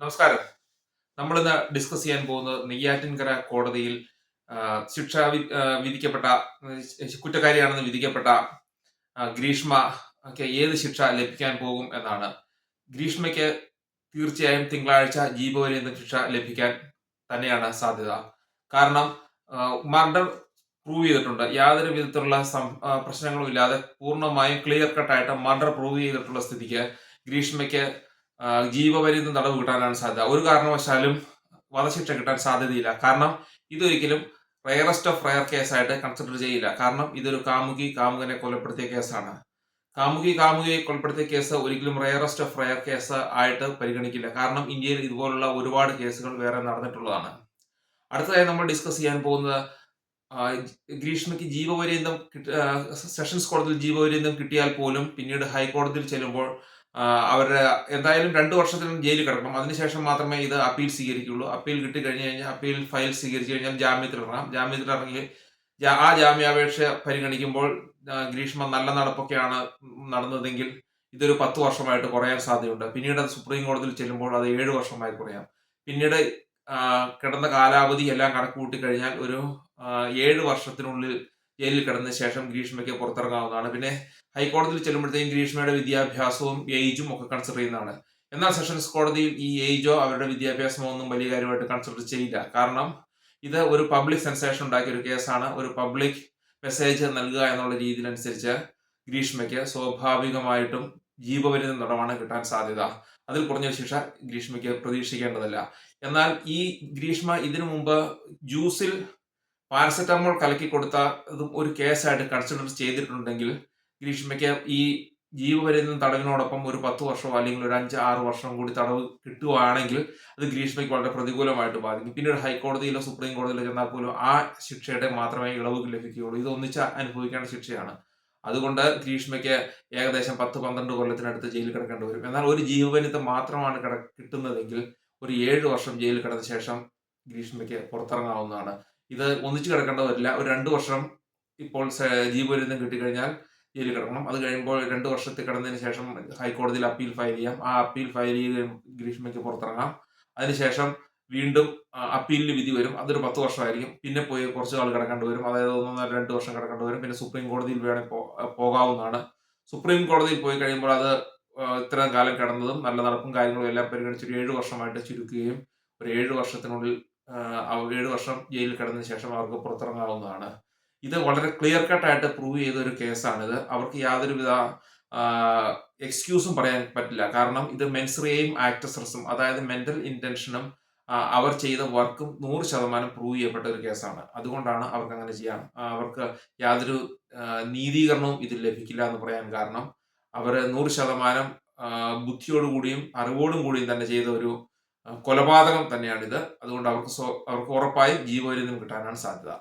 നമസ്കാരം. നമ്മളിന്ന് ഡിസ്കസ് ചെയ്യാൻ പോകുന്നത് നെയ്യാറ്റിൻകര കോടതിയിൽ ശിക്ഷ വിധിക്കപ്പെട്ട കുറ്റക്കാരിയാണെന്ന് വിധിക്കപ്പെട്ട ഗ്രീഷ്മയ്ക്ക് ഏത് ശിക്ഷ ലഭിക്കാൻ പോകും എന്നാണ്. ഗ്രീഷ്മയ്ക്ക് തീർച്ചയായും തിങ്കളാഴ്ച ജീവപര്യന്തം ശിക്ഷ ലഭിക്കാൻ തന്നെയാണ് സാധ്യത. കാരണം മർഡർ പ്രൂവ് ചെയ്തിട്ടുണ്ട്. യാതൊരു വിധത്തിലുള്ള പ്രശ്നങ്ങളും ഇല്ലാതെ പൂർണ്ണമായും ക്ലിയർ കട്ടായിട്ട് മർഡർ പ്രൂവ് ചെയ്തിട്ടുള്ള സ്ഥിതിക്ക് ഗ്രീഷ്മയ്ക്ക് ജീവപര്യന്തം തടവ് കിട്ടാനാണ് സാധ്യത. ഒരു കാരണവശാലും വധശിക്ഷ കിട്ടാൻ സാധ്യതയില്ല. കാരണം ഇതൊരിക്കലും റയറസ്റ്റ് ഓഫ് റയർ കേസായിട്ട് കൺസിഡർ ചെയ്യില്ല. കാരണം ഇതൊരു കാമുകനെ കൊലപ്പെടുത്തിയ കേസാണ്. കാമുകിയെ കൊലപ്പെടുത്തിയ കേസ് ഒരിക്കലും റയറസ്റ്റ് ഓഫ് റയർ കേസ് ആയിട്ട് പരിഗണിക്കില്ല. കാരണം ഇന്ത്യയിൽ ഇതുപോലുള്ള ഒരുപാട് കേസുകൾ വേറെ നടന്നിട്ടുള്ളതാണ്. അടുത്തതായി നമ്മൾ ഡിസ്കസ് ചെയ്യാൻ പോകുന്നത് ഗ്രീഷ്മയ്ക്ക് ജീവപര്യന്തം സെഷൻസ് കോടതിയിൽ ജീവപര്യന്തം കിട്ടിയാൽ പോലും പിന്നീട് ഹൈക്കോടതിയിൽ ചെല്ലുമ്പോൾ അവരുടെ എന്തായാലും 2 വർഷത്തിനും ജയിലിൽ കിടക്കണം. അതിനുശേഷം മാത്രമേ ഇത് അപ്പീൽ സ്വീകരിക്കുള്ളൂ. അപ്പീൽ കിട്ടിക്കഴിഞ്ഞു കഴിഞ്ഞാൽ അപ്പീൽ ഫയൽ സ്വീകരിച്ചു കഴിഞ്ഞാൽ ജാമ്യത്തിൽ ഇറങ്ങാം. ജാമ്യത്തിൽ ഇറങ്ങി ആ ജാമ്യാപേക്ഷ പരിഗണിക്കുമ്പോൾ ഗ്രീഷ്മ നല്ല നടപ്പൊക്കെയാണ് നടന്നതെങ്കിൽ ഇതൊരു 10 വർഷമായിട്ട് കുറയാൻ സാധ്യതയുണ്ട്. പിന്നീട് അത് സുപ്രീം കോടതിയിൽ ചെല്ലുമ്പോൾ അത് 7 വർഷമായി കുറയാം. പിന്നീട് കിടന്ന കാലാവധി എല്ലാം കണക്ക് കൂട്ടി കഴിഞ്ഞാൽ ഒരു 7 വർഷത്തിനുള്ളിൽ ജയിലിൽ കിടന്ന ശേഷം ഗ്രീഷ്മയ്ക്ക് പുറത്തിറങ്ങാവുന്നതാണ്. പിന്നെ ഹൈക്കോടതിയിൽ ചെല്ലുമ്പോഴത്തേക്കും ഗ്രീഷ്മയുടെ വിദ്യാഭ്യാസവും ഏജും ഒക്കെ കൺസിഡർ ചെയ്യുന്നതാണ്. എന്നാൽ സെഷൻസ് കോടതിയിൽ ഈ ഏജോ അവരുടെ വിദ്യാഭ്യാസമോ ഒന്നും വലിയ കാര്യമായിട്ട് കൺസിഡർ ചെയ്യില്ല. കാരണം ഇത് ഒരു പബ്ലിക് സെൻസേഷൻ ഉണ്ടാക്കിയ ഒരു കേസാണ്. ഒരു പബ്ലിക് മെസ്സേജ് നൽകുക എന്നുള്ള രീതിയിലനുസരിച്ച് ഗ്രീഷ്മയ്ക്ക് സ്വാഭാവികമായിട്ടും ജീവപര്യന്തം തടവാണ് കിട്ടാൻ സാധ്യത. അതിൽ കുറഞ്ഞ ശിക്ഷ ഗ്രീഷ്മയ്ക്ക് പ്രതീക്ഷിക്കേണ്ടതല്ല. എന്നാൽ ഈ ഗ്രീഷ്മ ഇതിനു മുമ്പ് ജ്യൂസിൽ പാരസെറ്റമോൾ കലക്കി കൊടുത്ത ഒരു കേസായിട്ട് കൺസിഡർ ചെയ്തിട്ടുണ്ടെങ്കിൽ ഗ്രീഷ്മയ്ക്ക് ഈ ജീവപര്യന്തം തടവിനോടൊപ്പം ഒരു 10 വർഷമോ അല്ലെങ്കിൽ ഒരു 5-6 വർഷം കൂടി തടവ് കിട്ടുകയാണെങ്കിൽ അത് ഗ്രീഷ്മയ്ക്ക് വളരെ പ്രതികൂലമായിട്ട് ബാധിക്കും. പിന്നീട് ഹൈക്കോടതിയിലോ സുപ്രീം കോടതിയിലോ ചെന്നാൽ പോലും ആ ശിക്ഷയുടെ മാത്രമേ ഇളവ് ലഭിക്കുകയുള്ളൂ. ഇത് ഒന്നിച്ച് അനുഭവിക്കേണ്ട ശിക്ഷയാണ്. അതുകൊണ്ട് ഗ്രീഷ്മയ്ക്ക് ഏകദേശം 10-12 കൊല്ലത്തിനടുത്ത് ജയിലിൽ കിടക്കേണ്ടി വരും. എന്നാൽ ഒരു ജീവപര്യന്തം മാത്രമാണ് കിട്ടുന്നതെങ്കിൽ ഒരു 7 വർഷം ജയിലിൽ കിടന്ന ശേഷം ഗ്രീഷ്മയ്ക്ക് പുറത്തിറങ്ങാവുന്നതാണ്. ഇത് ഒന്നിച്ച് കിടക്കേണ്ടി വരില്ല. ഒരു 2 വർഷം ഇപ്പോൾ ജീവപര്യന്തം കിട്ടിക്കഴിഞ്ഞാൽ ജയിലിൽ കിടക്കണം. അത് കഴിയുമ്പോൾ 2 വർഷത്തിൽ കിടന്നതിന് ശേഷം ഹൈക്കോടതിയിൽ അപ്പീൽ ഫയൽ ചെയ്യാം. ആ അപ്പീൽ ഫയൽ ചെയ്ത് ഗ്രീഷ്മയ്ക്ക് പുറത്തിറങ്ങാം. അതിനുശേഷം വീണ്ടും അപ്പീലിന് വിധി വരും. അതൊരു 10 വർഷമായിരിക്കും. പിന്നെ പോയി കുറച്ച് നാൾ കിടക്കേണ്ടി വരും. അതായത് 1-2 വർഷം കിടക്കേണ്ടി വരും. പിന്നെ സുപ്രീം കോടതിയിൽ വേണമെങ്കിൽ പോകാവുന്നതാണ്. സുപ്രീം കോടതിയിൽ പോയി കഴിയുമ്പോൾ അത് ഇത്രയും കാലം കിടന്നതും നല്ല നടപ്പും കാര്യങ്ങളും എല്ലാം പരിഗണിച്ച് 7 വർഷമായിട്ട് ചുരുക്കുകയും ഒരു 7 വർഷത്തിനുള്ളിൽ 7 വർഷം ജയിലിൽ കിടന്നതിന് ശേഷം അവർക്ക് പുറത്തിറങ്ങാവുന്നതാണ്. ഇത് വളരെ ക്ലിയർ കട്ടായിട്ട് പ്രൂവ് ചെയ്ത ഒരു കേസാണിത്. അവർക്ക് യാതൊരുവിധ എക്സ്ക്യൂസും പറയാൻ പറ്റില്ല. കാരണം ഇത് മെൻസറിയയും ആക്ടസസും അതായത് മെന്റൽ ഇന്റൻഷനും അവർ ചെയ്ത വർക്കും 100% പ്രൂവ് ചെയ്യപ്പെട്ട ഒരു കേസാണ്. അതുകൊണ്ടാണ് അവർക്ക് അങ്ങനെ ചെയ്യാം. അവർക്ക് യാതൊരു നീതീകരണവും ഇതിൽ ലഭിക്കില്ല എന്ന് പറയാൻ കാരണം അവർ 100% ബുദ്ധിയോടുകൂടിയും അറിവോടും കൂടിയും തന്നെ ചെയ്ത ഒരു കൊലപാതകം തന്നെയാണിത്. അതുകൊണ്ട് അവർക്ക് ഉറപ്പായും ജീവപര്യന്തം കിട്ടാനാണ് സാധ്യത.